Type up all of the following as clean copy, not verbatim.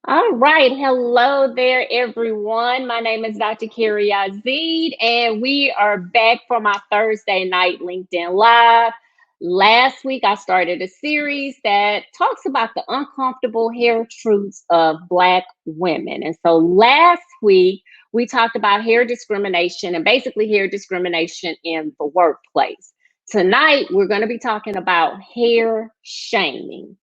All right. Hello there, everyone. My name is Dr. Carey Yazeed, and we are back for my Thursday night LinkedIn Live. Last week, I started a series that talks about the uncomfortable hair truths of Black women. And so last week, we talked about hair discrimination and basically hair discrimination in the workplace. Tonight, we're going to be talking about hair shaming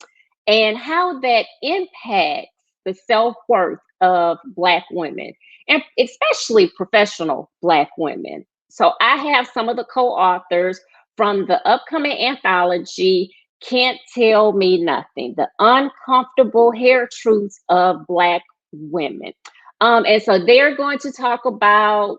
and how that impacts the self-worth of Black women, and especially professional Black women. So I have some of the co-authors from the upcoming anthology, Can't Tell Me Nothing, The Uncomfortable Hair Truths of Black Women. And so they're going to talk about,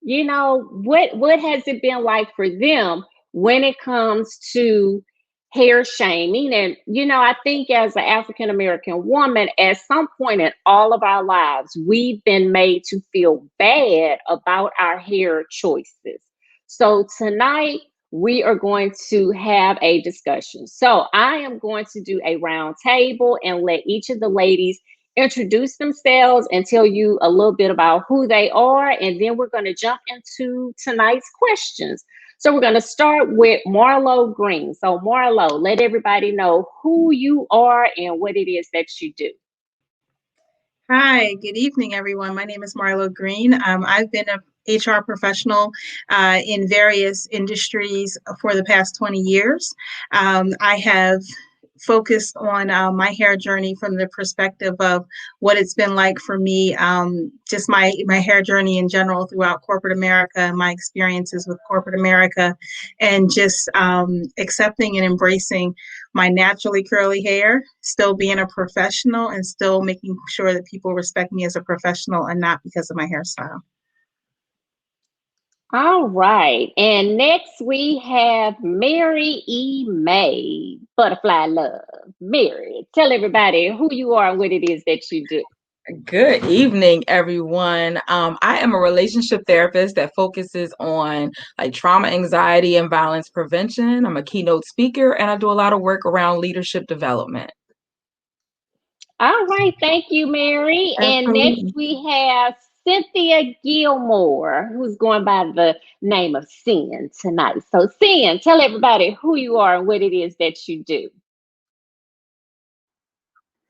what has it been like for them when it comes to hair shaming. And, I think as an African American woman, at some point in all of our lives, we've been made to feel bad about our hair choices. So tonight, we are going to have a discussion. So I am going to do a round table and let each of the ladies introduce themselves and tell you a little bit about who they are. And then we're going to jump into tonight's questions. So we're going to start with Marlo Green. So Marlo, let everybody know who you are and what it is that you do. Hi, good evening, everyone. My name is Marlo Green. I've been a HR professional in various industries for the past 20 years. I have focused on my hair journey from the perspective of what it's been like for me, just my hair journey in general throughout corporate America and my experiences with corporate America, and just accepting and embracing my naturally curly hair, still being a professional and still making sure that people respect me as a professional and not because of my hairstyle. All right. And next we have Mary E. May, Butterfly Love. Mary, tell everybody who you are and what it is that you do. Good evening, everyone. I am a relationship therapist that focuses on like trauma, anxiety, and violence prevention. I'm a keynote speaker, and I do a lot of work around leadership development. All right. Thank you, Mary. And next Absolutely. we have Cynthia Gilmore, who's going by the name of Sin tonight. So, Sin, tell everybody who you are and what it is that you do.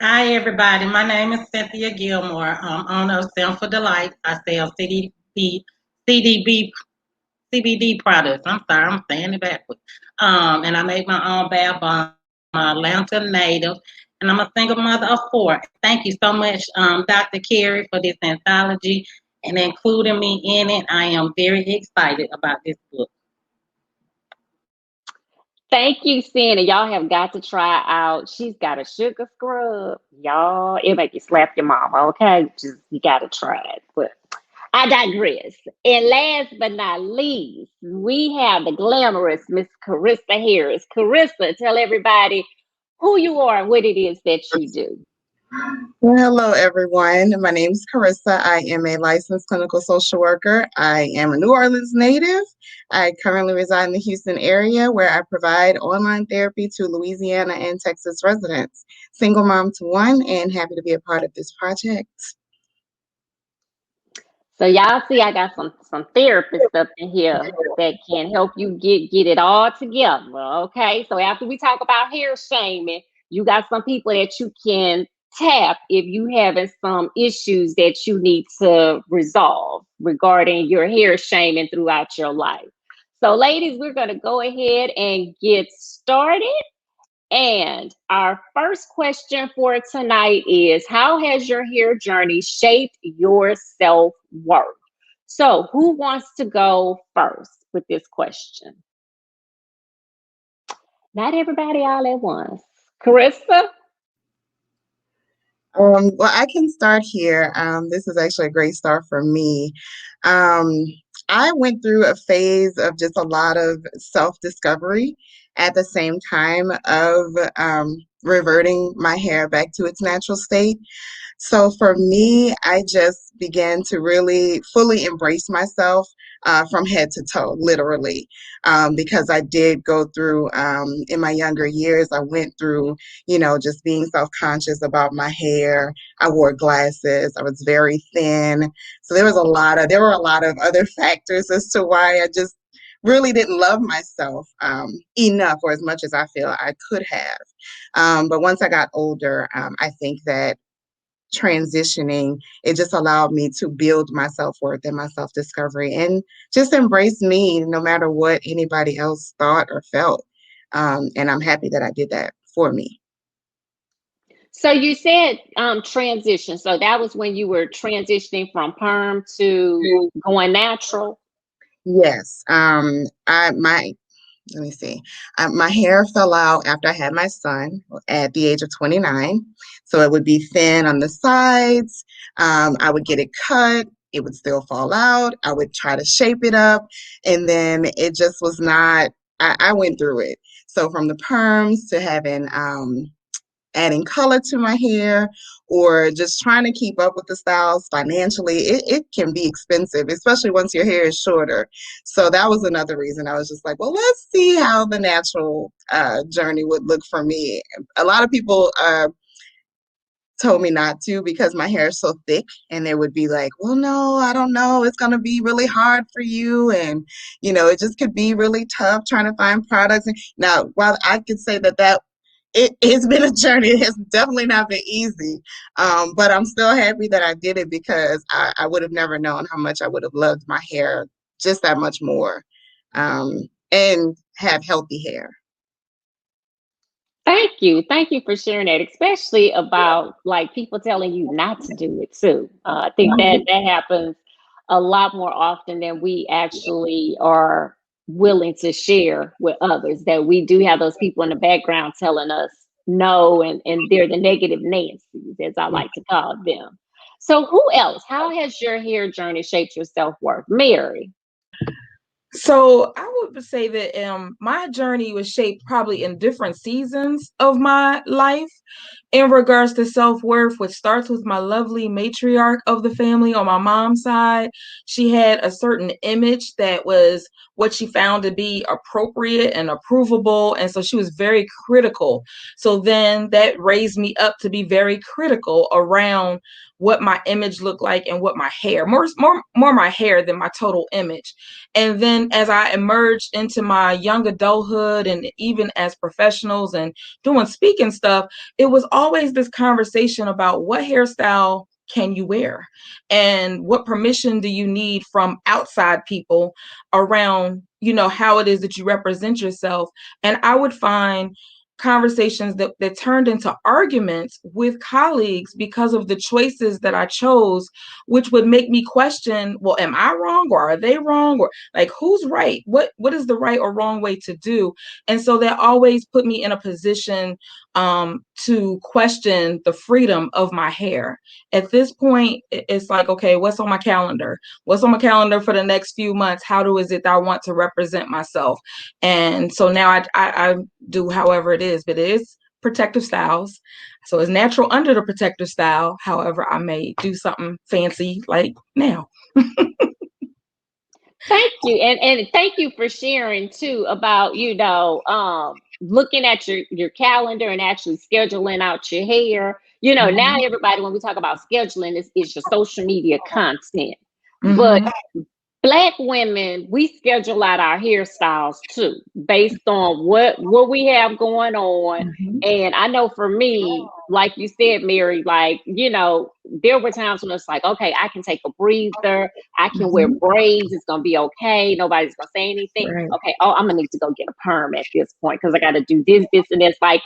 Hi, everybody. My name is Cynthia Gilmore. I'm owner of Sell for Delight. I sell CDB, CBD products. I'm sorry, I'm saying it backwards. And I make my own bath bomb. I'm an Atlanta native, and I'm a single mother of four. Thank you so much, Dr. Carey, for this anthology and including me in it. I am very excited about this book. Thank you, Sin. And y'all have got to try out. She's got a sugar scrub. Y'all, it'll make you slap your mama, okay? Just you gotta try it. But I digress. And last but not least, we have the glamorous Miss Carissa Harris. Carissa, tell everybody who you are and what it is that you do. Well, hello, everyone. My name is Carissa. I am a licensed clinical social worker. I am a New Orleans native. I currently reside in the Houston area where I provide online therapy to Louisiana and Texas residents. Single mom to one and happy to be a part of this project. So y'all see, I got some therapists up in here that can help you get it all together. Okay. So after we talk about hair shaming, you got some people that you can tap if you having some issues that you need to resolve regarding your hair shaming throughout your life. So ladies, we're gonna go ahead and get started. And our first question for tonight is, how has your hair journey shaped your self-worth? So who wants to go first with this question? Not everybody all at once. Carissa? Well, I can start here. This is actually a great start for me. Um, I went through a phase of just a lot of self-discovery at the same time of reverting my hair back to its natural state. So for me, I just began to really fully embrace myself from head to toe, literally, because I did go through, in my younger years, I went through, just being self-conscious about my hair. I wore glasses. I was very thin. So there were a lot of other factors as to why I just really didn't love myself enough, or as much as I feel I could have. But once I got older, I think that transitioning, it just allowed me to build my self-worth and my self-discovery and just embrace me no matter what anybody else thought or felt. And I'm happy that I did that for me. So you said transition. So that was when you were transitioning from perm to going natural. Yes. Let me see. My hair fell out after I had my son at the age of 29. So it would be thin on the sides. I would get it cut. It would still fall out. I would try to shape it up. And then it just was not, I went through it. So from the perms to having adding color to my hair, or just trying to keep up with the styles financially, it can be expensive, especially once your hair is shorter. So that was another reason I was just like, well, let's see how the natural journey would look for me. A lot of people told me not to because my hair is so thick, and they would be like, well, no, I don't know, it's going to be really hard for you, and it just could be really tough trying to find products. Now, while I could say that it's been a journey, it has definitely not been easy, but I'm still happy that I did it, because I would have never known how much I would have loved my hair just that much more, and have healthy hair. Thank you. Thank you for sharing that, especially about like people telling you not to do it too. I think that happens a lot more often than we actually are willing to share with others, that we do have those people in the background telling us no, and they're the negative Nancy's, as I like to call them. So who else? How has your hair journey shaped your self-worth? Mary. So I would say that my journey was shaped probably in different seasons of my life in regards to self-worth, which starts with my lovely matriarch of the family on my mom's side. She had a certain image that was what she found to be appropriate and approvable. And so she was very critical. So then that raised me up to be very critical around what my image looked like and what my hair, more my hair than my total image. And then as I emerged into my young adulthood and even as professionals and doing speaking stuff, it was always this conversation about what hairstyle can you wear and what permission do you need from outside people around, how it is that you represent yourself. And I would find conversations that turned into arguments with colleagues because of the choices that I chose, which would make me question, well, am I wrong, or are they wrong, or like who's right? What is the right or wrong way to do? And so that always put me in a position to question the freedom of my hair. At this point, it's like, okay, what's on my calendar? What's on my calendar for the next few months? How is it that I want to represent myself? And so now I do however it is, but it is protective styles. So it's natural under the protective style. However, I may do something fancy like now. Thank you. And thank you for sharing too about, looking at your calendar and actually scheduling out your hair. Now everybody, when we talk about scheduling, is your social media content. But Black women, we schedule out our hairstyles too, based on what we have going on. And I know for me, like you said, Mary, like, there were times when it's like, okay, I can take a breather. I can wear braids. It's going to be okay. Nobody's going to say anything. Right. Okay. Oh, I'm going to need to go get a perm at this point because I got to do this, and this. Like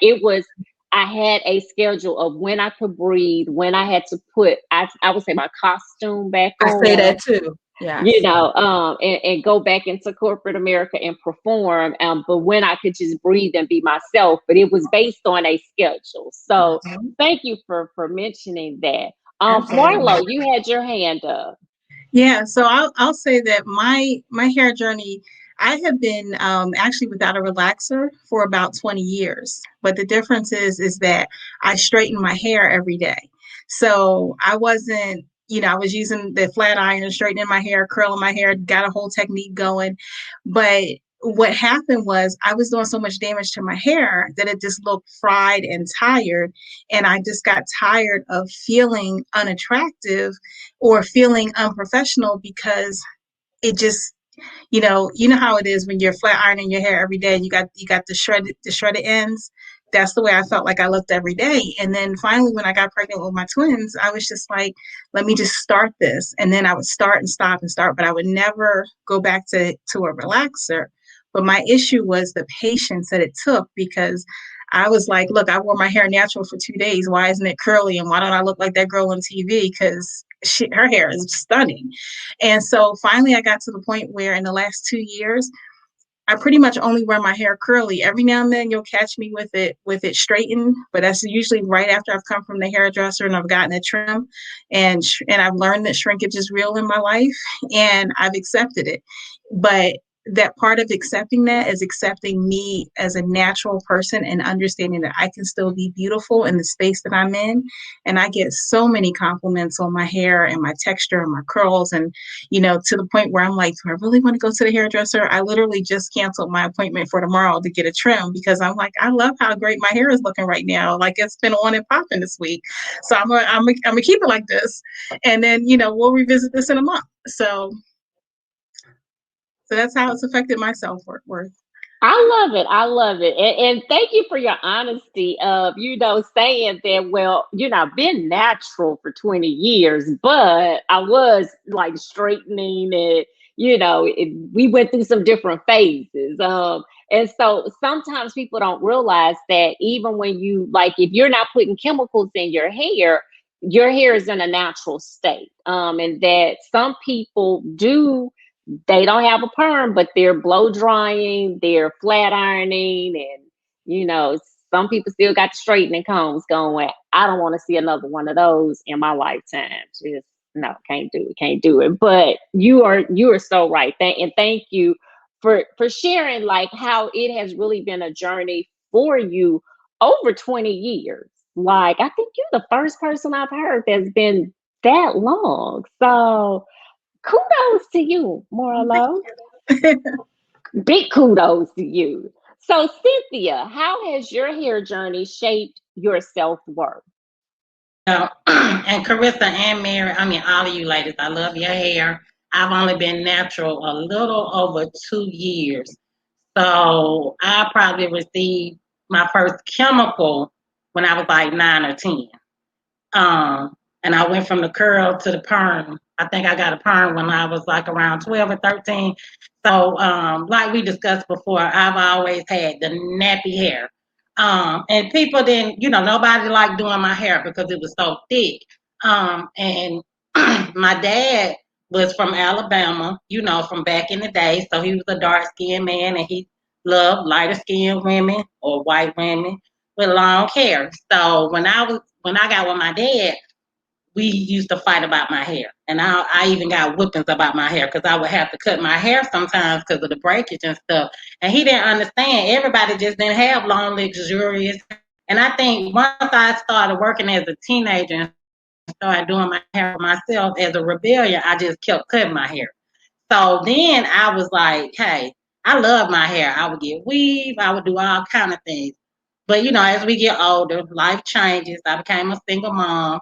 I had a schedule of when I could breathe, when I had to put, I would say, my costume back on. I say that too. Yes. And go back into corporate America and perform. But when I could just breathe and be myself, but it was based on a schedule. So thank you for mentioning that. Marlo, you had your hand up. Yeah, so I'll say that my hair journey I have been actually without a relaxer for about 20 years. But the difference is that I straighten my hair every day. So I wasn't, I was using the flat iron, straightening my hair, curling my hair, got a whole technique going. But what happened was I was doing so much damage to my hair that it just looked fried and tired. And I just got tired of feeling unattractive or feeling unprofessional because it just you know how it is when you're flat ironing your hair every day and you got the shredded ends. That's the way I felt like I looked every day. And then finally when I got pregnant with my twins, I was just like, let me just start this. And then I would start and stop and start, but I would never go back to a relaxer. But my issue was the patience that it took, because I was like, look, I wore my hair natural for 2 days. Why isn't it curly? And why don't I look like that girl on TV? Because her hair is stunning. And so finally, I got to the point where in the last 2 years, I pretty much only wear my hair curly. Every now and then you'll catch me with it straightened, but that's usually right after I've come from the hairdresser and I've gotten a trim, and I've learned that shrinkage is real in my life, and I've accepted it. But that part of accepting that is accepting me as a natural person and understanding that I can still be beautiful in the space that I'm in. And I get so many compliments on my hair and my texture and my curls, and to the point where I'm like, do I really want to go to the hairdresser? I literally just canceled my appointment for tomorrow to get a trim because I'm like, I love how great my hair is looking right now. Like, it's been on and popping this week. So I'm gonna keep it like this. And then, we'll revisit this in a month. So that's how it's affected my self-worth. I love it. I love it. And thank you for your honesty of, saying that, well, I've been natural for 20 years, but I was like straightening it, we went through some different phases. And so sometimes people don't realize that even when if you're not putting chemicals in your hair is in a natural state. And that some people they don't have a perm, but they're blow drying, they're flat ironing, and some people still got the straightening combs going. I don't want to see another one of those in my lifetime. Just no, can't do it. But you are so right. And thank you for sharing like how it has really been a journey for you over 20 years. Like, I think you're the first person I've heard that's been that long. So kudos to you, Marlo. Big kudos to you. So, Cynthia, how has your hair journey shaped your self worth? And Carissa and Mary, I mean, all of you ladies, I love your hair. I've only been natural a little over 2 years. So I probably received my first chemical when I was like 9 or 10. And I went from the curl to the perm. I think I got a perm when I was like around 12 or 13. So, like we discussed before, I've always had the nappy hair. And people didn't, nobody liked doing my hair because it was so thick. And my dad was from Alabama, from back in the day. So he was a dark skinned man and he loved lighter skinned women or white women with long hair. So when I got with my dad, we used to fight about my hair. And I even got whippings about my hair because I would have to cut my hair sometimes because of the breakage and stuff. And he didn't understand. Everybody just didn't have long, luxurious. And I think once I started working as a teenager and started doing my hair for myself as a rebellion, I just kept cutting my hair. So then I was like, hey, I love my hair. I would get weave. I would do all kind of things. But, as we get older, life changes. I became a single mom.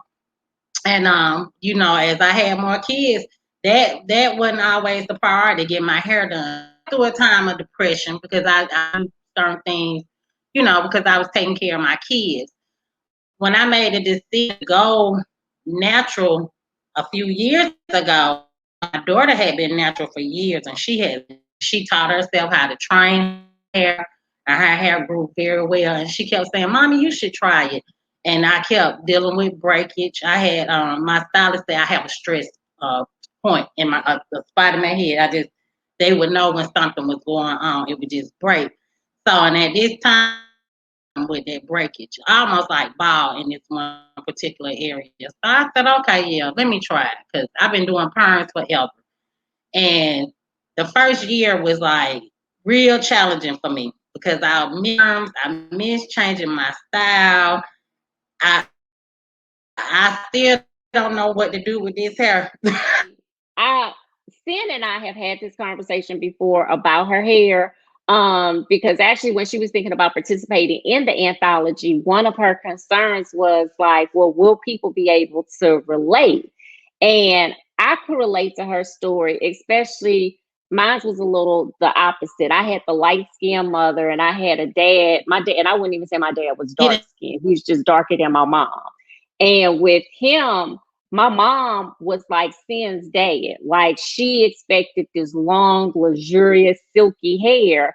And as I had more kids, that wasn't always the priority, get my hair done. Through a time of depression because I certain things, because I was taking care of my kids. When I made a decision to go natural a few years ago, my daughter had been natural for years, and she taught herself how to train hair, and her hair grew very well. And she kept saying, "Mommy, you should try it." And I kept dealing with breakage. I had my stylist say I have a stress point in my the spot in my head. They would know when something was going on. It would just break. So, and at this time with that breakage, I almost like ball in this one particular area. So I said, okay, yeah, let me try it because I've been doing perms forever. And the first year was like real challenging for me because I miss changing my style. I still don't know what to do with this hair. I Sin and I have had this conversation before about her hair. Because actually when she was thinking about participating in the anthology, one of her concerns was like, well, will people be able to relate? And I could relate to her story, especially mine was a little the opposite. I had the light skinned mother and I had a dad. My dad, and I wouldn't even say my dad was dark skinned. He was just darker than my mom. And with him, my mom was like Sin's dad. Like she expected this long, luxurious, silky hair.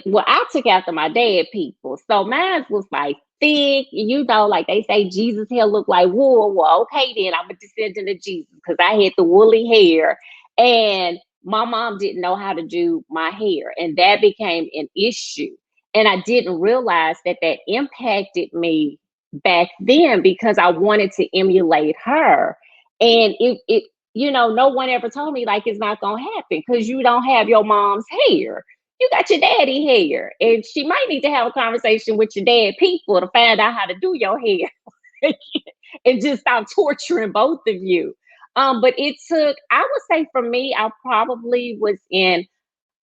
Well, I took after my dad people. So mine was like thick, like they say Jesus hair looked like wool. Well, okay, then I'm a descendant of Jesus because I had the woolly hair. And my mom didn't know how to do my hair. And that became an issue. And I didn't realize that that impacted me back then because I wanted to emulate her. And no one ever told me like it's not going to happen because you don't have your mom's hair. You got your daddy hair. And she might need to have a conversation with your dad people to find out how to do your hair and just stop torturing both of you. But it took, I would say for me, I probably was in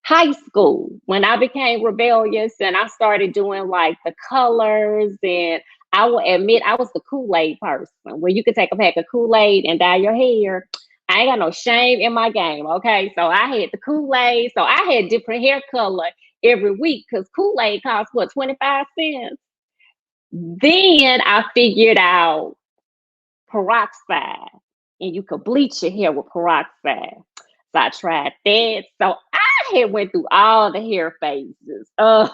high school when I became rebellious and I started doing like the colors. And I will admit I was the Kool-Aid person where you could take a pack of Kool-Aid and dye your hair. I ain't got no shame in my game. Okay. So I had the Kool-Aid. So I had different hair color every week because Kool-Aid cost what, 25 cents? Then I figured out peroxide and you could bleach your hair with peroxide. So I tried that. So I had went through all the hair phases. But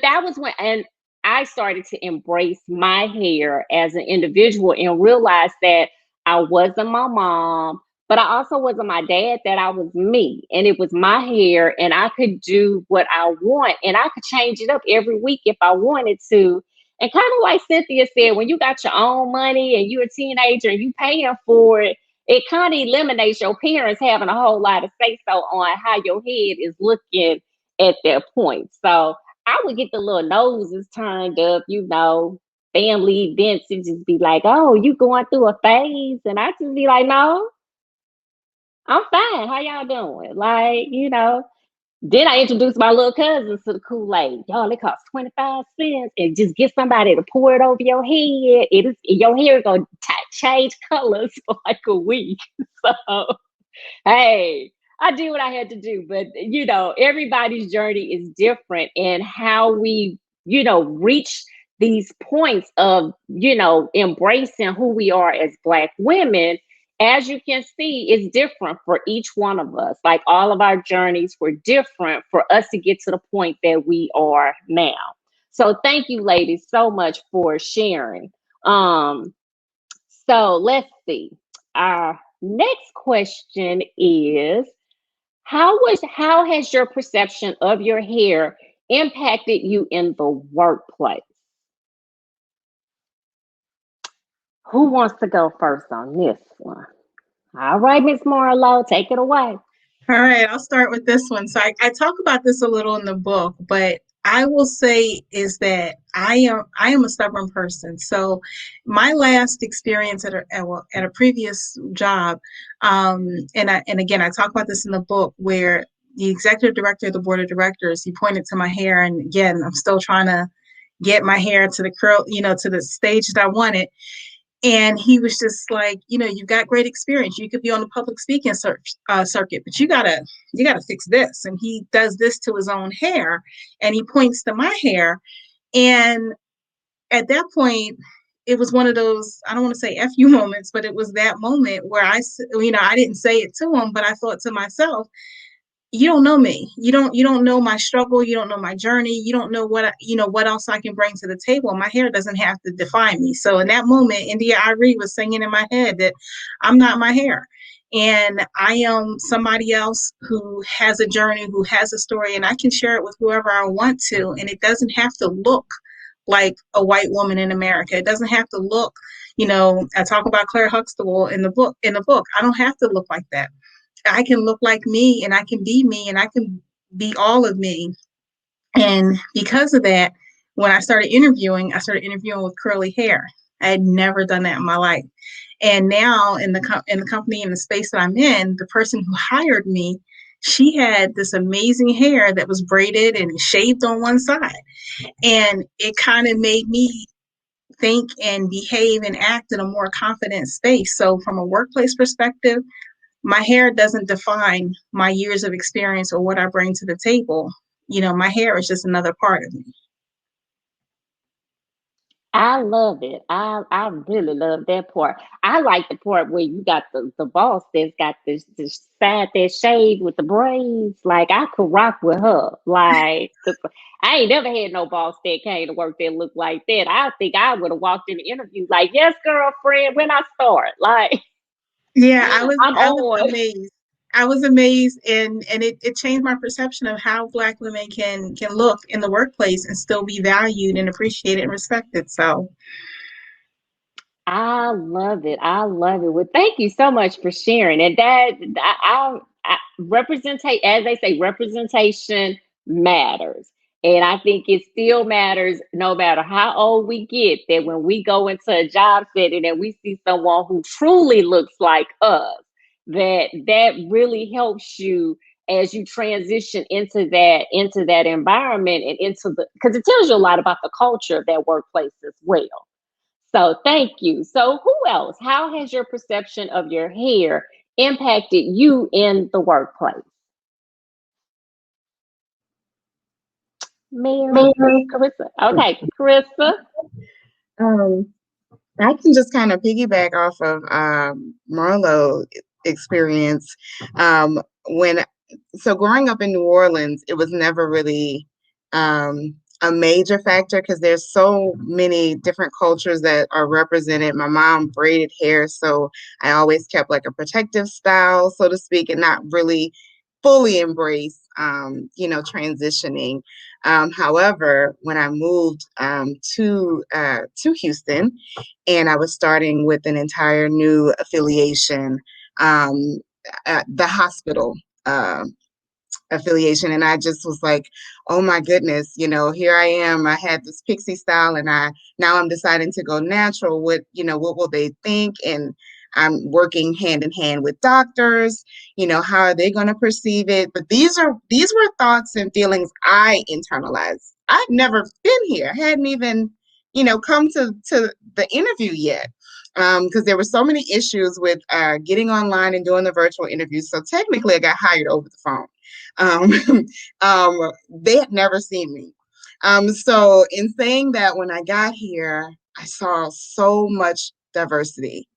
that was when, and I started to embrace my hair as an individual and realize that I wasn't my mom, but I also wasn't my dad, that I was me. And it was my hair and I could do what I want and I could change it up every week if I wanted to. And kind of like Cynthia said, when you got your own money and you're a teenager and you paying for it, it kind of eliminates your parents having a whole lot of say so on how your head is looking at that point. So I would get the little noses turned up, family events and just be like, oh, you going through a phase? And I just be like, no, I'm fine. How y'all doing? Like, then I introduced my little cousins to the Kool-Aid. Y'all, it costs 25 cents. And just get somebody to pour it over your head. Your hair is going to change colors for like a week. So, hey, I did what I had to do. But, everybody's journey is different. And how we, reach these points of, embracing who we are as Black women, as you can see, is different for each one of us. Like all of our journeys were different for us to get to the point that we are now. So thank you, ladies, so much for sharing. So let's see. Our next question is, how has your perception of your hair impacted you in the workplace? Who wants to go first on this one? All right, Miss Marlowe, take it away. All right, I'll start with this one. So I talk about this a little in the book, but I will say is that I am a stubborn person. So my last experience at a previous job, and again I talk about this in the book, where the executive director of the board of directors, he pointed to my hair, and again I'm still trying to get my hair to the curl, to the stage that I wanted. And he was just like, you've got great experience. You could be on the public speaking circuit, but you gotta fix this. And he does this to his own hair, and he points to my hair. And at that point, it was one of those, I don't want to say FU moments, but it was that moment where I didn't say it to him, but I thought to myself, you don't know me. You don't know my struggle. You don't know my journey. You don't know what else I can bring to the table. My hair doesn't have to define me. So in that moment, India Irie was singing in my head that I'm not my hair. And I am somebody else who has a journey, who has a story, and I can share it with whoever I want to. And it doesn't have to look like a white woman in America. It doesn't have to look, I talk about Claire Huxtable in the book. I don't have to look like that. I can look like me, and I can be me, and I can be all of me. And because of that, when I started interviewing with curly hair. I had never done that in my life. And now in the company, in the space that I'm in, the person who hired me, she had this amazing hair that was braided and shaved on one side. And it kind of made me think and behave and act in a more confident space. So from a workplace perspective, my hair doesn't define my years of experience or what I bring to the table. My hair is just another part of me. I love it. I really love that part. I like the part where you got the boss that's got this side that shade with the braids. Like I could rock with her. Like 'cause I ain't never had no boss that came to work that looked like that. I think I would have walked in the interview like, yes, girlfriend, when I start. Like Yeah, I was I'm I was on. amazed. I was amazed, and it changed my perception of how Black women can look in the workplace and still be valued and appreciated and respected. So I love it. I love it. Well, thank you so much for sharing. And I representate, as they say, representation matters. And I think it still matters no matter how old we get, that when we go into a job setting and we see someone who truly looks like us, that really helps you as you transition into that environment and into the because it tells you a lot about the culture of that workplace as well. So thank you. So who else? How has your perception of your hair impacted you in the workplace? Mary, Carissa. Okay, Carissa. Um, I can just kind of piggyback off of Marlo experience. When so growing up in New Orleans, it was never really a major factor because there's so many different cultures that are represented. My mom braided hair, so I always kept like a protective style, so to speak, and not really fully embrace, transitioning. However, when I moved to Houston, and I was starting with an entire new affiliation, um, at the hospital. Uh, Affiliation, and I just was like, oh my goodness, here I am. I had this pixie style, and I'm deciding to go natural. What will they think? And I'm working hand in hand with doctors. How are they going to perceive it? But these were thoughts and feelings I internalized. I'd never been here. I hadn't even come to the interview yet, because there were so many issues with getting online and doing the virtual interviews. So technically I got hired over the phone. um, they had never seen me. So in saying that, when I got here, I saw so much diversity.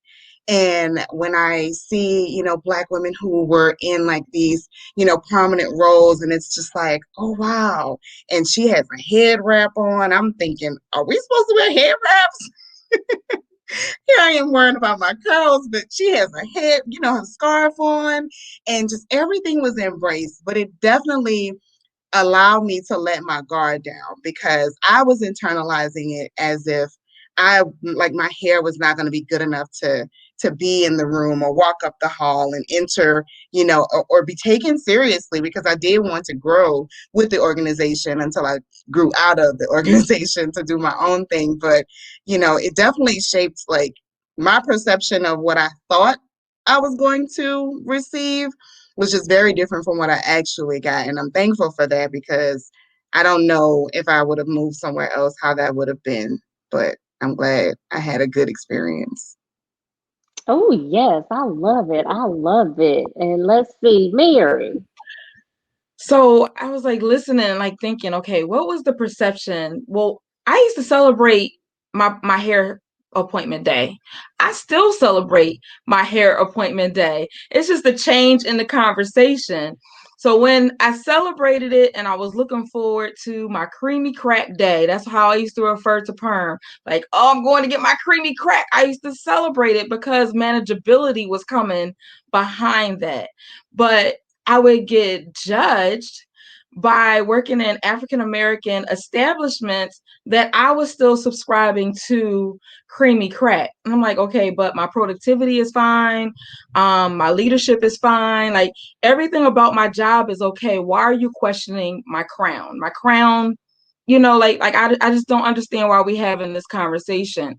And when I see, Black women who were in like these, prominent roles, and it's just like, oh, wow. And she has a head wrap on. I'm thinking, are we supposed to wear head wraps? Here I am worrying about my curls, but she has a head, a scarf on, and just everything was embraced. But it definitely allowed me to let my guard down because I was internalizing it as if my hair was not going to be good enough to be in the room or walk up the hall and enter, or be taken seriously, because I did want to grow with the organization until I grew out of the organization to do my own thing. But, it definitely shaped like my perception of what I thought I was going to receive was just very different from what I actually got. And I'm thankful for that, because I don't know if I would have moved somewhere else, how that would have been. But I'm glad I had a good experience. Oh yes, I love it. I love it. And let's see, Mary. So I was like listening, like thinking, okay, what was the perception? Well, I used to celebrate my hair appointment day. I still celebrate my hair appointment day. It's just a change in the conversation. So when I celebrated it and I was looking forward to my creamy crack day, that's how I used to refer to perm. Like, oh, I'm going to get my creamy crack. I used to celebrate it because manageability was coming behind that. But I would get judged by working in African American establishments that I was still subscribing to creamy crack. And I'm like, okay, but my productivity is fine. My leadership is fine. Like everything about my job is okay. Why are you questioning my crown? My crown, I just don't understand why we're having this conversation.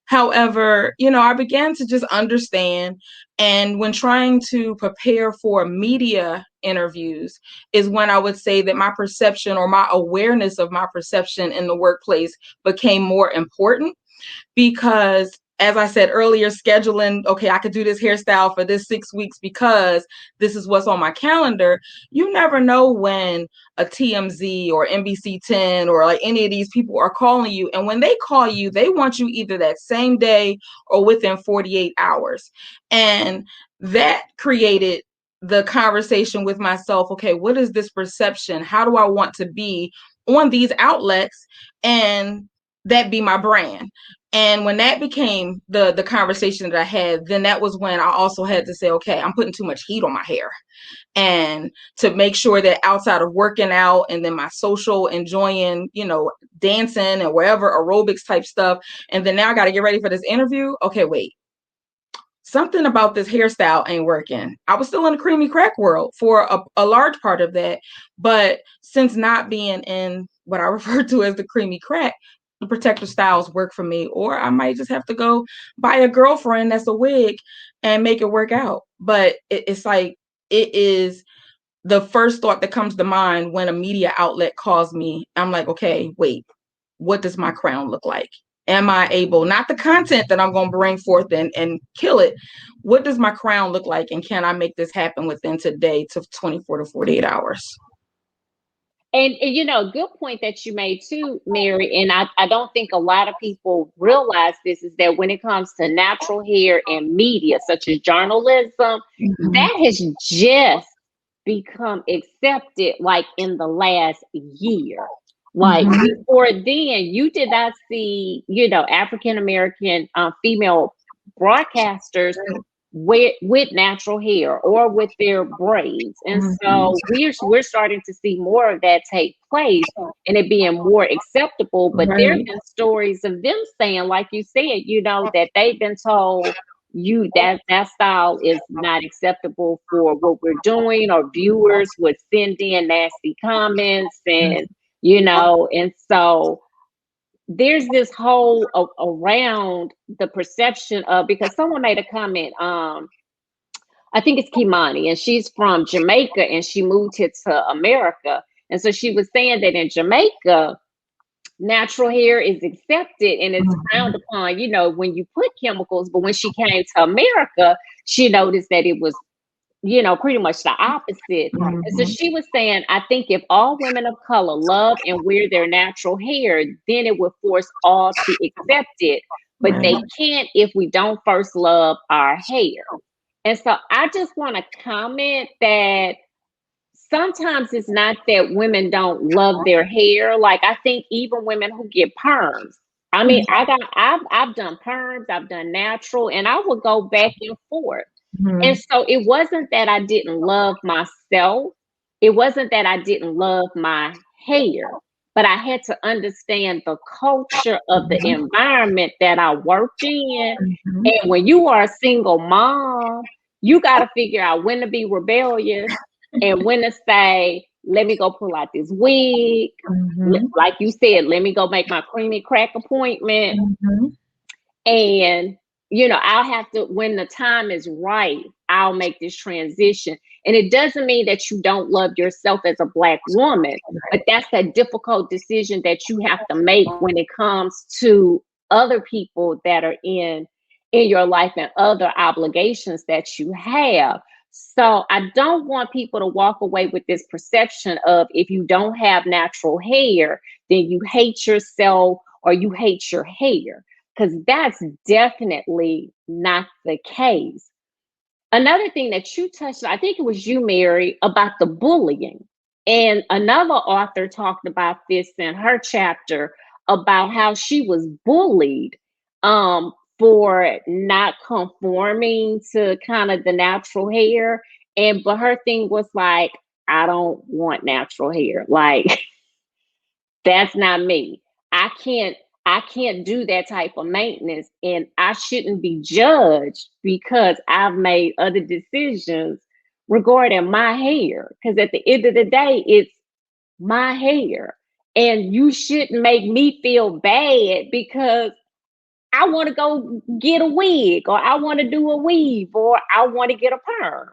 However, I began to just understand. And when trying to prepare for media interviews is when I would say that my perception or my awareness of my perception in the workplace became more important because, as I said earlier, scheduling, okay, I could do this hairstyle for this 6 weeks because this is what's on my calendar. You never know when a TMZ or NBC 10 or like any of these people are calling you. And when they call you, they want you either that same day or within 48 hours. And that created the conversation with myself. Okay, what is this perception? How do I want to be on these outlets? And that be my brand. And when that became the conversation that I had, then that was when I also had to say, okay, I'm putting too much heat on my hair. And to make sure that outside of working out and then my social enjoying, dancing and wherever aerobics type stuff. And then now I got to get ready for this interview. Okay, wait. Something about this hairstyle ain't working. I was still in the creamy crack world for a large part of that. But since not being in what I refer to as the creamy crack, the protective styles work for me. Or I might just have to go buy a girlfriend that's a wig and make it work out. But it's like, it is the first thought that comes to mind when a media outlet calls me. I'm like, okay, wait, what does my crown look like? Am I able, not the content that I'm going to bring forth and kill it. What does my crown look like? And can I make this happen within today to 24 to 48 hours? And good point that you made too, Mary. And I don't think a lot of people realize this is that when it comes to natural hair and media, such as journalism, that has just become accepted like in the last year. Like before then, you did not see, African American female broadcasters with natural hair or with their braids. And so we're starting to see more of that take place and it being more acceptable. But there have been stories of them saying, like you said, that they've been told that style is not acceptable for what we're doing, or viewers would send in nasty comments and and so there's this whole around the perception of, because someone made a comment, I think it's Kimani, and she's from Jamaica and she moved here to America. And so she was saying that in Jamaica, natural hair is accepted and it's frowned upon, when you put chemicals. But when she came to America, she noticed that it was pretty much the opposite. And so she was saying, I think if all women of color love and wear their natural hair, then it would force all to accept it. But they can't if we don't first love our hair. And so I just want to comment that sometimes it's not that women don't love their hair. Like I think even women who get perms. I mean, I've done perms, I've done natural, and I would go back and forth. And so it wasn't that I didn't love myself. It wasn't that I didn't love my hair, but I had to understand the culture of the environment that I worked in. And when you are a single mom, you got to figure out when to be rebellious and when to say, let me go pull out this wig. Like you said, let me go make my creamy crack appointment. And I'll have to, when the time is right, I'll make this transition. And it doesn't mean that you don't love yourself as a Black woman, but that's a difficult decision that you have to make when it comes to other people that are in your life and other obligations that you have. So I don't want people to walk away with this perception of, if you don't have natural hair, then you hate yourself or you hate your hair. Because that's definitely not the case. Another thing that you touched on, I think it was you, Mary, about the bullying. And another author talked about this in her chapter about how she was bullied for not conforming to kind of the natural hair. But her thing was like, I don't want natural hair. Like, that's not me. I can't do that type of maintenance, and I shouldn't be judged because I've made other decisions regarding my hair. Because at the end of the day, it's my hair. And you shouldn't make me feel bad because I want to go get a wig, or I want to do a weave, or I want to get a perm.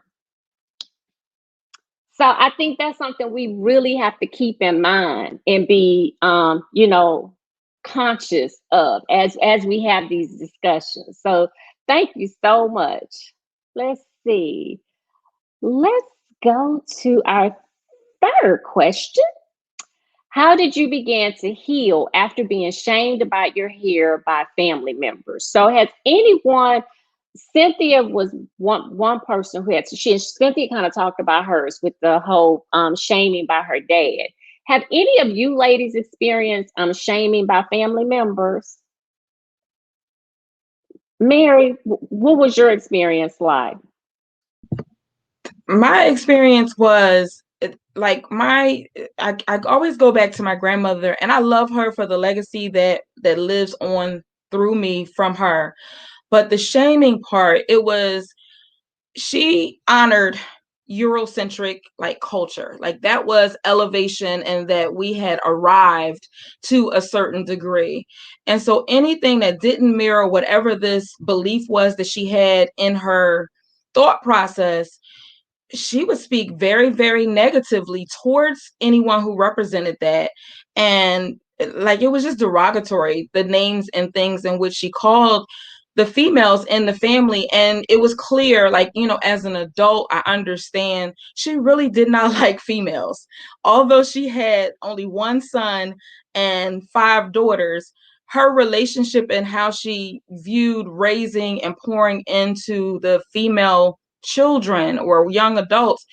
So I think that's something we really have to keep in mind and be, conscious of as we have these discussions. So thank you so much. Let's see. Let's go to our third question. How did you begin to heal after being shamed about your hair by family members? So has anyone, Cynthia was one person who had, Cynthia kind of talked about hers with the whole shaming by her dad. Have any of you ladies experienced shaming by family members? Mary, what was your experience like? My experience was like I always go back to my grandmother, and I love her for the legacy that lives on through me from her. But the shaming part, she honored Eurocentric like culture. Like that was elevation, and that we had arrived to a certain degree. And so anything that didn't mirror whatever this belief was that she had in her thought process, she would speak very, very negatively towards anyone who represented that. And like it was just derogatory, the names and things in which she called the females in the family. And it was clear, like, as an adult, I understand she really did not like females. Although she had only one son and 5 daughters, her relationship and how she viewed raising and pouring into the female children or young adults,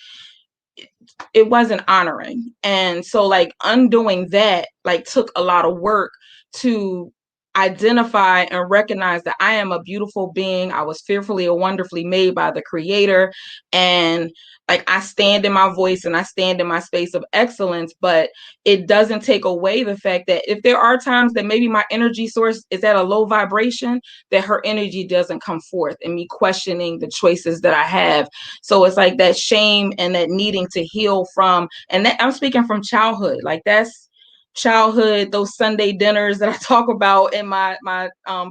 it wasn't honoring. And so like undoing that like took a lot of work to identify and recognize that I am a beautiful being. I was fearfully and wonderfully made by the Creator. And like I stand in my voice and I stand in my space of excellence, but it doesn't take away the fact that if there are times that maybe my energy source is at a low vibration, that her energy doesn't come forth, and me questioning the choices that I have. So it's like that shame and that needing to heal from, and that I'm speaking from childhood, like that's childhood, those Sunday dinners that I talk about in my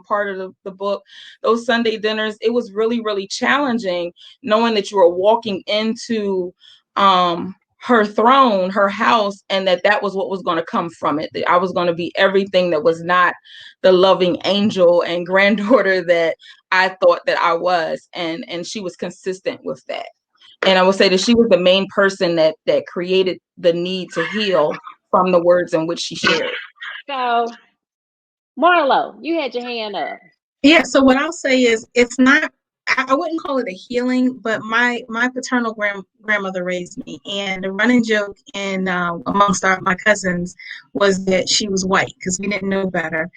part of the book, those Sunday dinners, it was really, really challenging knowing that you were walking into her throne, her house, and that was what was going to come from it. That I was going to be everything that was not the loving angel and granddaughter that I thought that I was. And she was consistent with that. And I would say that she was the main person that created the need to heal from the words in which she shared. So, Marlo, you had your hand up. Yeah, so what I'll say is it's not, I wouldn't call it a healing, but my paternal grandmother raised me, and the running joke in amongst my cousins was that she was white because we didn't know better.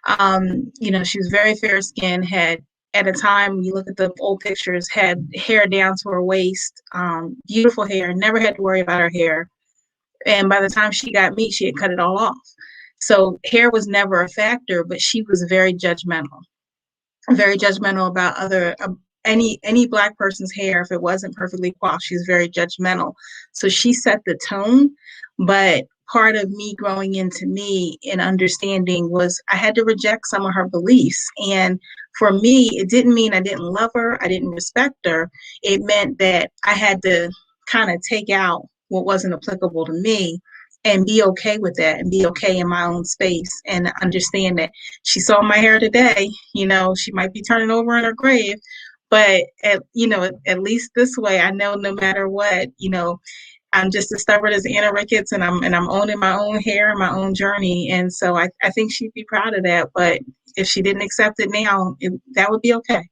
She was very fair skinned, had at a time, you look at the old pictures, had hair down to her waist, beautiful hair, never had to worry about her hair. And by the time she got me, she had cut it all off. So hair was never a factor, but she was very judgmental about other any Black person's hair. If it wasn't perfectly coiffed, she was very judgmental. So she set the tone. But part of me growing into me and understanding was I had to reject some of her beliefs. And for me, it didn't mean I didn't love her, I didn't respect her. It meant that I had to kind of take out what wasn't applicable to me and be okay with that, and be okay in my own space, and understand that she saw my hair today. She might be turning over in her grave, but at least this way, I know no matter what, I'm just as stubborn as Anna Ricketts, and I'm owning my own hair and my own journey. And so I think she'd be proud of that. But if she didn't accept it now, that would be okay.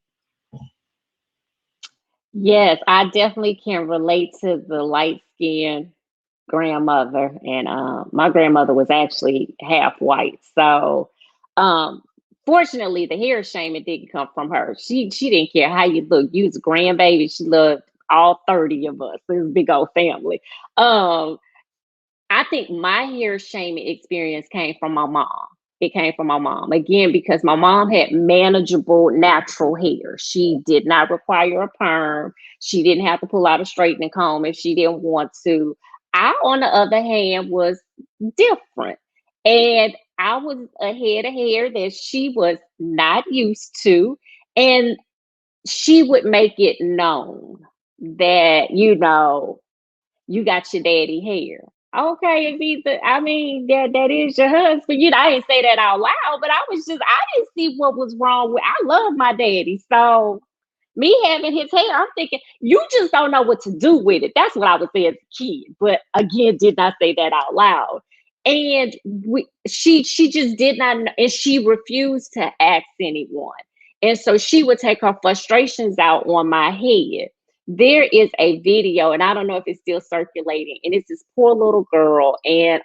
Yes, I definitely can relate to the light skin grandmother, and my grandmother was actually half white. So fortunately, the hair shaming didn't come from her. She didn't care how you look. You was a grandbaby. She loved all 30 of us. This big old family. Um, I think my hair shaming experience came from my mom. It came from my mom again because my mom had manageable natural hair. She did not require a perm. She didn't have to pull out a straightening comb if she didn't want to. I, on the other hand, was different. And I was a head of hair that she was not used to. And she would make it known that, you got your daddy hair. Okay, I mean, that is your husband. I didn't say that out loud, but I didn't see what was wrong with. I love my daddy, so me having his hair, I'm thinking you just don't know what to do with it. That's what I would say as a kid, but again, did not say that out loud. And she just did not, and she refused to ask anyone. And so she would take her frustrations out on my head. There is a video, and I don't know if it's still circulating, and it's this poor little girl, and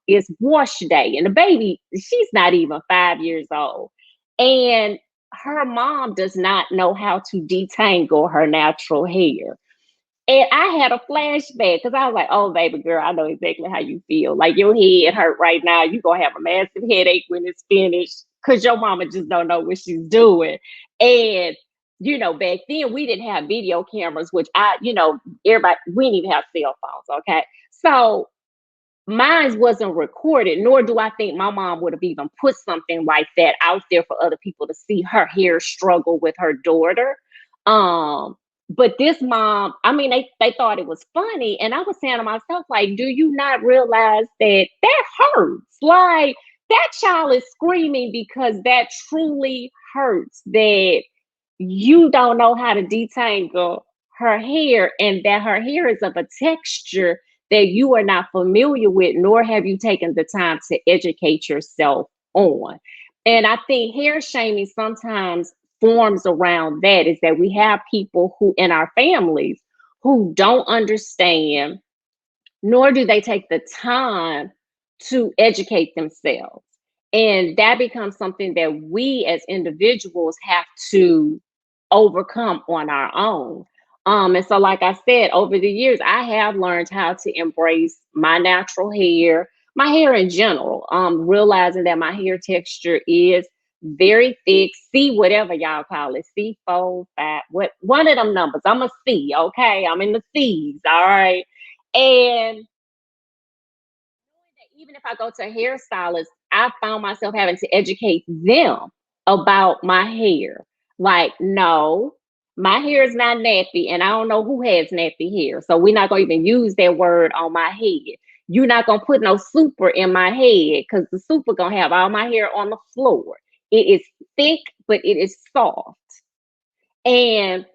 it's wash day, and the baby, she's not even 5 years old. And her mom does not know how to detangle her natural hair. And I had a flashback because I was like, oh, baby girl, I know exactly how you feel. Like your head hurt right now. You're going to have a massive headache when it's finished because your mama just don't know what she's doing. And, back then we didn't have video cameras, which everybody, we didn't even have cell phones. Okay. So mine wasn't recorded, nor do I think my mom would have even put something like that out there for other people to see her hair struggle with her daughter. But this mom, I mean, they thought it was funny. And I was saying to myself, like, do you not realize that hurts? Like, that child is screaming because that truly hurts, that you don't know how to detangle her hair, and that her hair is of a texture that you are not familiar with, nor have you taken the time to educate yourself on. And I think hair shaming sometimes forms around that, is that we have people who in our families who don't understand, nor do they take the time to educate themselves. And that becomes something that we as individuals have to overcome on our own. And so, like I said, over the years, I have learned how to embrace my natural hair, my hair in general, realizing that my hair texture is very thick, C, whatever y'all call it, C4, 5, what, one of them numbers. I'm a C, okay? I'm in the C's, all right? And even if I go to a hairstylist, I found myself having to educate them about my hair. Like, no, my hair is not nappy, and I don't know who has nappy hair. So we're not going to even use that word on my head. You're not going to put no super in my head, because the super going to have all my hair on the floor. It is thick, but it is soft. And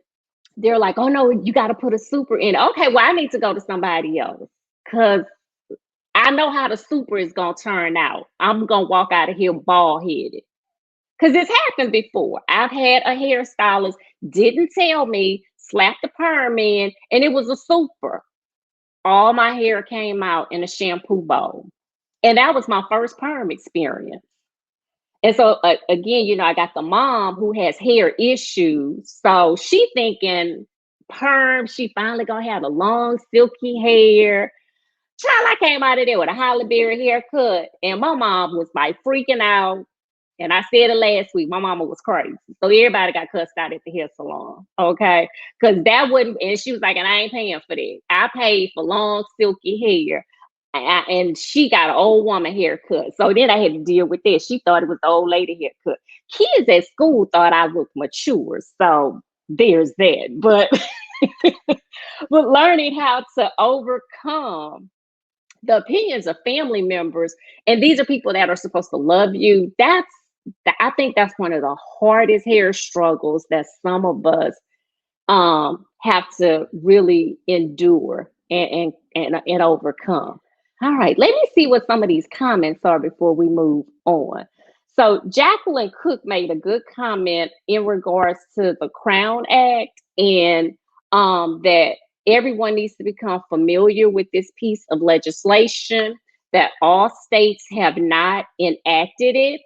they're like, oh no, you got to put a super in. Okay, well, I need to go to somebody else, because I know how the super is going to turn out. I'm going to walk out of here bald headed. Because it's happened before. I've had a hairstylist, didn't tell me, slapped the perm in, and it was a super. All my hair came out in a shampoo bowl. And that was my first perm experience. And so, again, I got the mom who has hair issues. So she thinking perm, she finally going to have a long, silky hair. Child, I came out of there with a Halle Berry haircut, and my mom was like freaking out. And I said it last week, my mama was crazy. So everybody got cussed out at the hair salon, okay? Because that wouldn't, and she was like, and I ain't paying for that. I paid for long, silky hair. And she got an old woman haircut. So then I had to deal with that. She thought it was the old lady haircut. Kids at school thought I looked mature. So there's that. But, but learning how to overcome the opinions of family members, and these are people that are supposed to love you. I think that's one of the hardest hair struggles that some of us have to really endure and overcome. All right, let me see what some of these comments are before we move on. So Jacqueline Cook made a good comment in regards to the Crown Act, and that everyone needs to become familiar with this piece of legislation, that all states have not enacted it.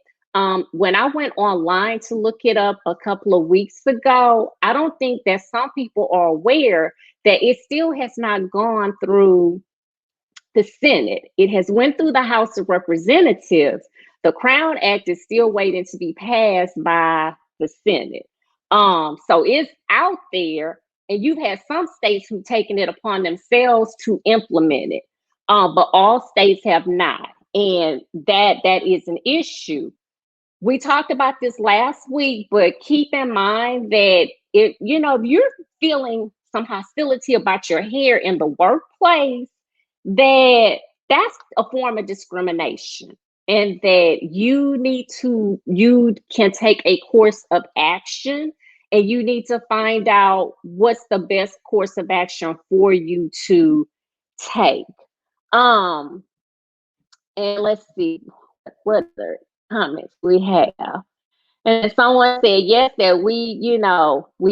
when I went online to look it up a couple of weeks ago, I don't think that some people are aware that it still has not gone through the Senate. It has went through the House of Representatives. The Crown Act is still waiting to be passed by the Senate. So it's out there, and you've had some states who've taken it upon themselves to implement it, but all states have not, and that is an issue. We talked about this last week, but keep in mind that if you're feeling some hostility about your hair in the workplace, that that's a form of discrimination, and that you can take a course of action, and you need to find out what's the best course of action for you to take. Um, and let's see what other comments we have. And someone said, yes, that we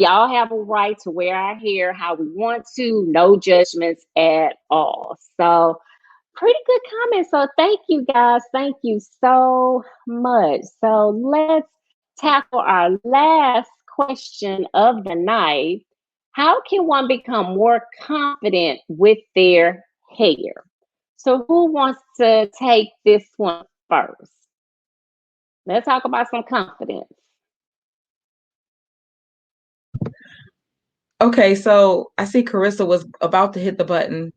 all have a right to wear our hair how we want to, no judgments at all. So, pretty good comment. So, thank you guys. Thank you so much. So, let's tackle our last question of the night. How can one become more confident with their hair? So, who wants to take this one first? Let's talk about some confidence. Okay, so I see Carissa was about to hit the button.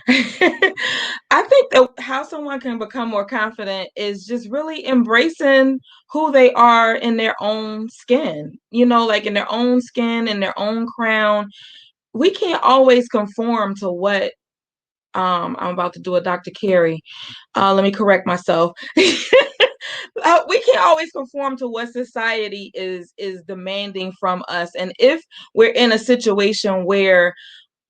I think that how someone can become more confident is just really embracing who they are in their own skin, like in their own skin, in their own crown. We can't always conform to what I'm about to do a Dr. Carey. Let me correct myself. We can't always conform to what society is demanding from us. And if we're in a situation where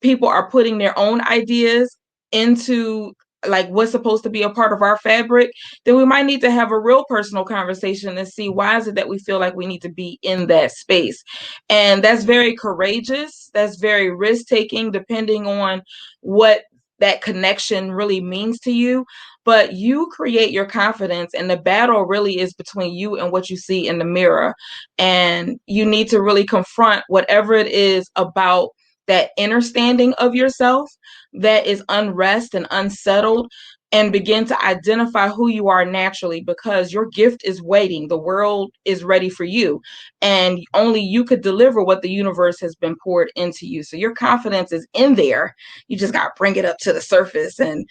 people are putting their own ideas into like what's supposed to be a part of our fabric, then we might need to have a real personal conversation and see why is it that we feel like we need to be in that space. And that's very courageous. That's very risk taking, depending on what that connection really means to you. But you create your confidence, and the battle really is between you and what you see in the mirror. And you need to really confront whatever it is about that understanding of yourself that is unrest and unsettled, and begin to identify who you are naturally, because your gift is waiting. The world is ready for you, and only you could deliver what the universe has been poured into you. So your confidence is in there. You just got to bring it up to the surface and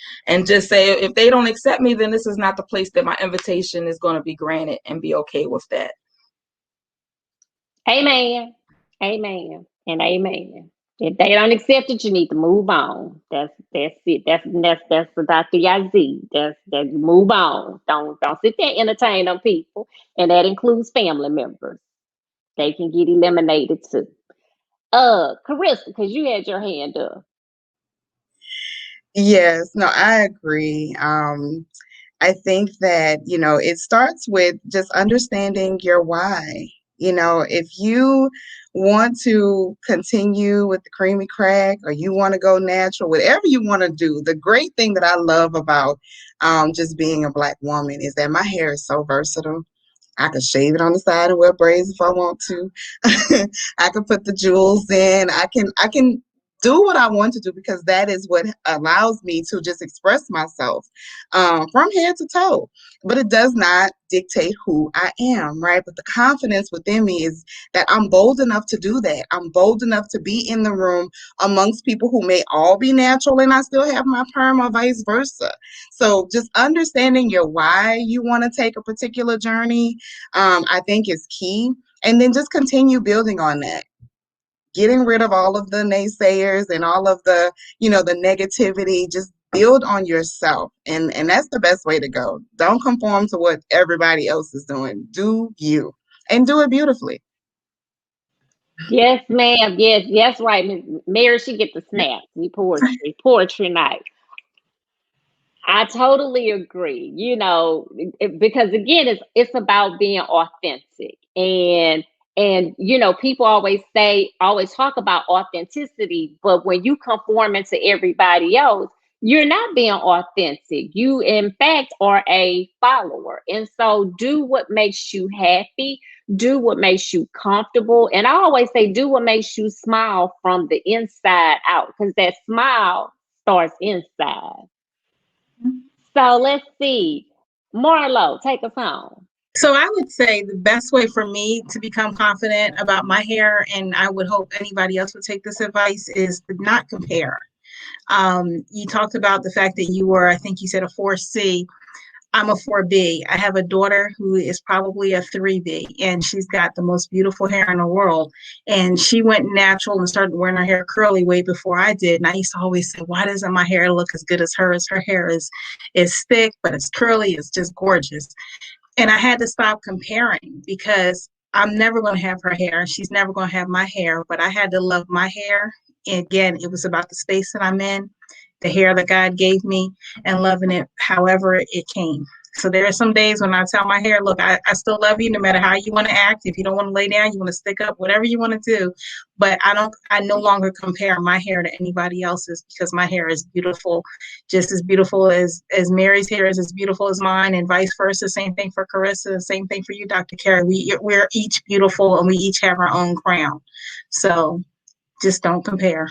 just say, if they don't accept me, then this is not the place that my invitation is going to be granted, and be okay with that. Amen. Amen. And amen. If they don't accept it, you need to move on. That's it. That's for Dr. Yazeed. That move on. Don't sit there and entertain them people. And that includes family members. They can get eliminated too. Carissa, because you had your hand up. Yes, no, I agree. I think that, it starts with just understanding your why. If you want to continue with the creamy crack, or you want to go natural, whatever you want to do, the great thing that I love about just being a Black woman is that my hair is so versatile. I could shave it on the side and wear braids if I want to. I can put the jewels in. I can do what I want to do, because that is what allows me to just express myself from head to toe. But it does not dictate who I am, right? But the confidence within me is that I'm bold enough to do that. I'm bold enough to be in the room amongst people who may all be natural and I still have my perm, or vice versa. So just understanding your why you want to take a particular journey, I think is key. And then just continue building on that, getting rid of all of the naysayers and all of the, the negativity. Just build on yourself. And that's the best way to go. Don't conform to what everybody else is doing. Do you, and do it beautifully. Yes, ma'am. Yes, right. Mary, she get the snaps. We poetry night. I totally agree. Because again, it's about being authentic, and people always talk about authenticity, but when you conform into everybody else, you're not being authentic. You, in fact, are a follower. And so do what makes you happy, do what makes you comfortable. And I always say, do what makes you smile from the inside out, because that smile starts inside. So let's see. Marlo, take us home. So I would say the best way for me to become confident about my hair, and I would hope anybody else would take this advice, is to not compare. You talked about the fact that you were, I think you said, a 4C. I'm a 4B. I have a daughter who is probably a 3B, and she's got the most beautiful hair in the world. And she went natural and started wearing her hair curly way before I did. And I used to always say, why doesn't my hair look as good as hers? Her hair is thick, but it's curly. It's just gorgeous. And I had to stop comparing because I'm never going to have her hair. She's never going to have my hair, but I had to love my hair. And again, it was about the space that I'm in, the hair that God gave me, and loving it however it came. So there are some days when I tell my hair, look, I still love you no matter how you want to act. If you don't want to lay down, you want to stick up, whatever you want to do. But I no longer compare my hair to anybody else's, because my hair is beautiful, just as beautiful as Mary's hair is as beautiful as mine, and vice versa. Same thing for Carissa, same thing for you, Dr. Carey. We're each beautiful, and we each have our own crown. So just don't compare.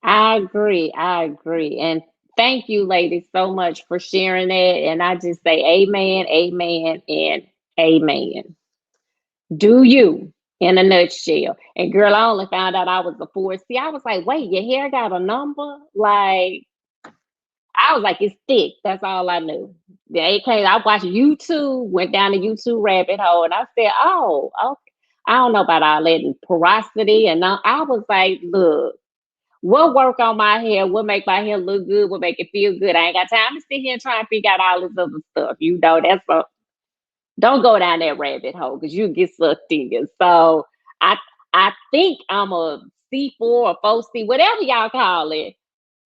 I agree. I agree. And thank you, ladies, so much for sharing that. And I just say amen, amen, and amen. Do you, in a nutshell. And girl, I only found out I was a 4C. I was like, wait, your hair got a number? Like, I was like, it's thick. That's all I knew. It came, I watched YouTube, went down the YouTube rabbit hole, and I said, oh, okay. I don't know about all that and porosity. And I was like, look, we'll work on my hair. We'll make my hair look good. We'll make it feel good. I ain't got time to sit here and try and figure out all this other stuff. You know, don't go down that rabbit hole because you get sucked in. So I I think I'm a C4 or 4C, whatever y'all call it.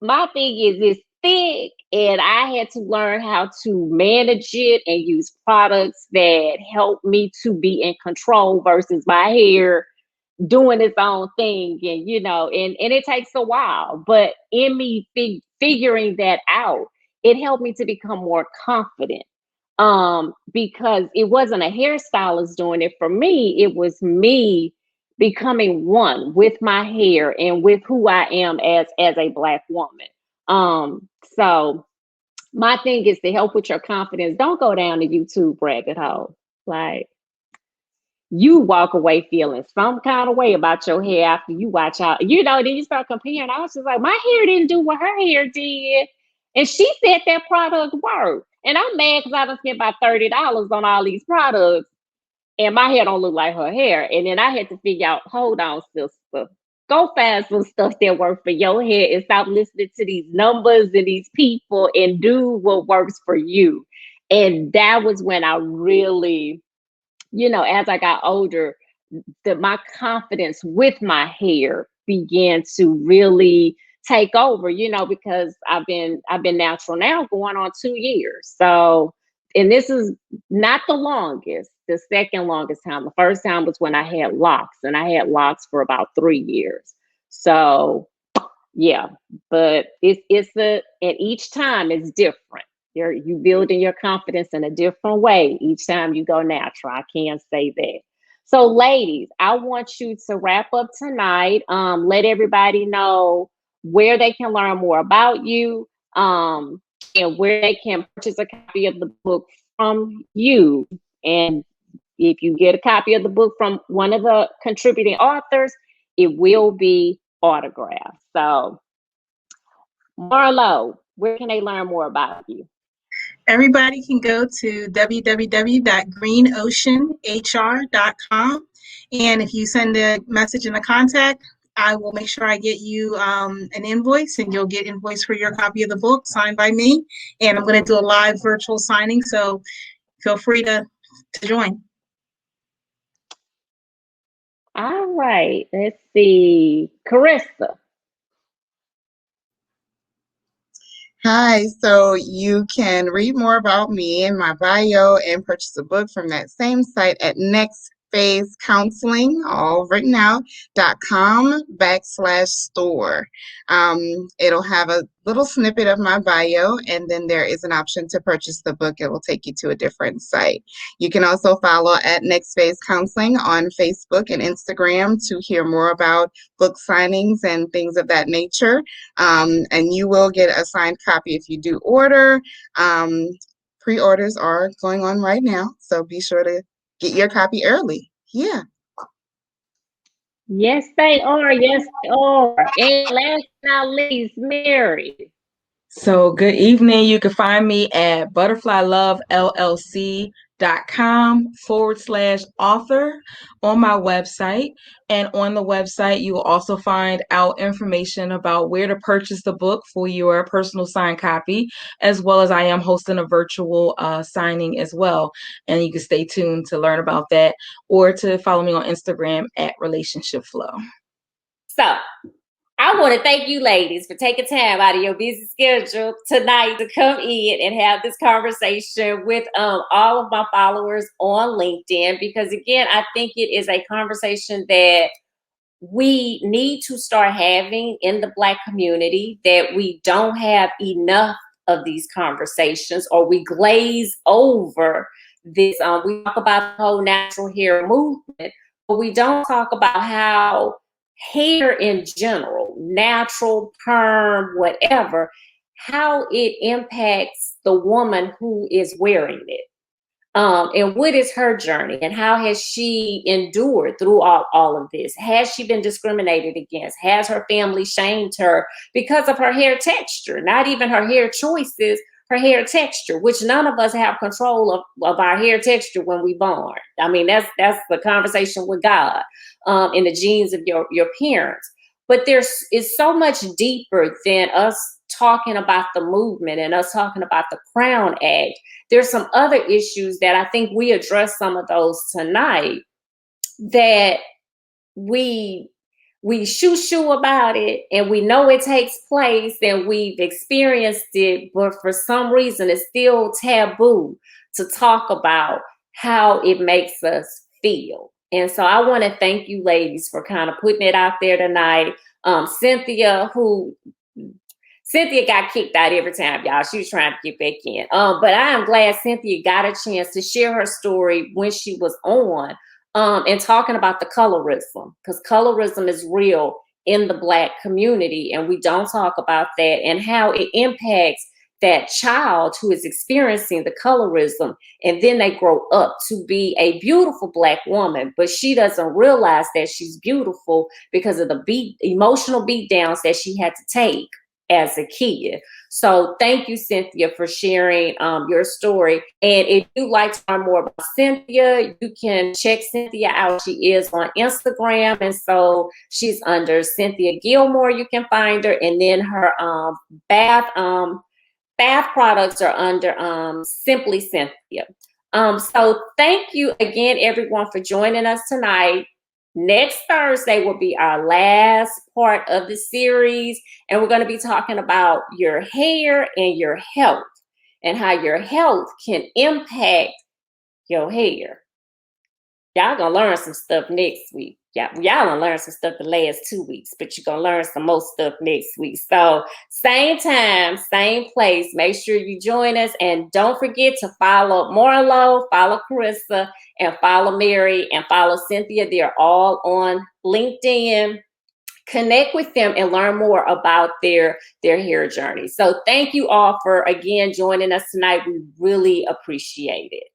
My thing is it's thick, and I had to learn how to manage it and use products that help me to be in control versus my hair doing its own thing. And and it takes a while, but in me figuring that out, it helped me to become more confident, because it wasn't a hairstylist doing it for me. It was me becoming one with my hair and with who I am as a Black woman. So my thing is to help with your confidence. Don't go down the YouTube rabbit hole. Like, you walk away feeling some kind of way about your hair after you watch out. Then you start comparing. I was just like, my hair didn't do what her hair did. And she said that product worked. And I'm mad because I done spent about $30 on all these products, and my hair don't look like her hair. And then I had to figure out, hold on, sister. Go find some stuff that works for your hair and stop listening to these numbers and these people and do what works for you. And that was when I really, as I got older, my confidence with my hair began to really take over, because I've been natural now going on 2 years. So, and this is not the longest, the second longest time. The first time was when I had locks, and I had locks for about 3 years. So yeah, but and each time it's different. You building your confidence in a different way each time you go natural. I can say that. So, ladies, I want you to wrap up tonight. Let everybody know where they can learn more about you, and where they can purchase a copy of the book from you. And if you get a copy of the book from one of the contributing authors, it will be autographed. So, Marlo, where can they learn more about you? Everybody can go to www.greenoceanhr.com. And if you send a message in the contact, I will make sure I get you an invoice, and you'll get invoice for your copy of the book signed by me. And I'm going to do a live virtual signing, so feel free to join. All right. Let's see. Carissa. Hi, so you can read more about me in my bio and purchase a book from that same site at nextphasecounseling, all written out, .com/store. It'll have a little snippet of my bio, and then there is an option to purchase the book. It will take you to a different site. You can also follow at Next Phase Counseling on Facebook and Instagram to hear more about book signings and things of that nature. And you will get a signed copy if you do order. Pre-orders are going on right now, so be sure to get your copy early. Yeah. Yes, they are. Yes, they are. And last but not least, Mary. So good evening. You can find me at butterflylove.llc.com/author on my website. And on the website, you will also find out information about where to purchase the book for your personal signed copy, as well as I am hosting a virtual signing as well. And you can stay tuned to learn about that, or to follow me on Instagram at Relationship Flow. So I want to thank you ladies for taking time out of your busy schedule tonight to come in and have this conversation with all of my followers on LinkedIn, because again, I think it is a conversation that we need to start having in the Black community, that we don't have enough of these conversations, or we glaze over this. We talk about the whole natural hair movement, but we don't talk about how hair in general, natural, perm, whatever, how it impacts the woman who is wearing it. And what is her journey, and how has she endured through all of this? Has she been discriminated against? Has her family shamed her because of her hair texture? Not even her hair choices, her hair texture, which none of us have control of our hair texture when we born. I mean, that's the conversation with God, in the genes of your parents. But is so much deeper than us talking about the movement and us talking about the Crown Act. There's some other issues that I think we address some of those tonight, that we shoo about it, and we know it takes place and we've experienced it, but for some reason it's still taboo to talk about how it makes us feel. And so I want to thank you ladies for kind of putting it out there tonight. Cynthia got kicked out every time, y'all. She was trying to get back in. But I am glad Cynthia got a chance to share her story when she was on, and talking about the colorism, because colorism is real in the Black community, and we don't talk about that, and how it impacts that child who is experiencing the colorism, and then they grow up to be a beautiful Black woman, but she doesn't realize that she's beautiful because of the emotional beat downs that she had to take as a kid. So thank you, Cynthia, for sharing your story. And if you'd like to learn more about Cynthia, you can check Cynthia out. She is on Instagram, and so she's under Cynthia Gilmore. You can find her, and then her bath products are under Simply Cynthia. So thank you again, everyone, for joining us tonight. Next Thursday will be our last part of the series, and we're going to be talking about your hair and your health, and how your health can impact your hair. Y'all gonna learn some stuff next week. Y'all gonna learn some stuff the last 2 weeks, but you're gonna learn some more stuff next week. So same time, same place. Make sure you join us, and don't forget to follow Marlo, follow Carissa, and follow Mary, and follow Cynthia. They're all on LinkedIn. Connect with them and learn more about their hair journey. So thank you all for again joining us tonight. We really appreciate it.